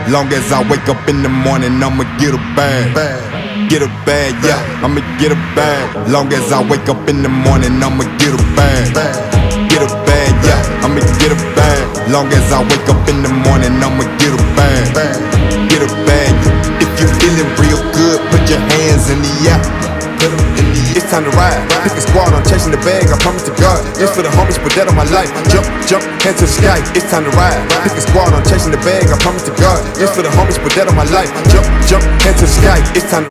Long as I wake up in the morning, I'ma get a bag. Get a bag, yeah, I'ma get a bag. Long as I wake up in the morning, I'ma get a bag. Get a bag, yeah, I'ma get a bag. Long as I wake up in the morning, I'ma get a bag. Get a bag. If you feeling real good, put your hands in the air. Put 'em in the air. It's time to ride. Pick a squad, I'm chasing the bag. I promise to God. Just for the homies, put that on my life. Jump, jump, head to the sky. It's time to ride. Pick a squad, I'm chasing the bag. I promise to God. Just for the homies, put that on my life. Jump, jump, head to the sky. It's time.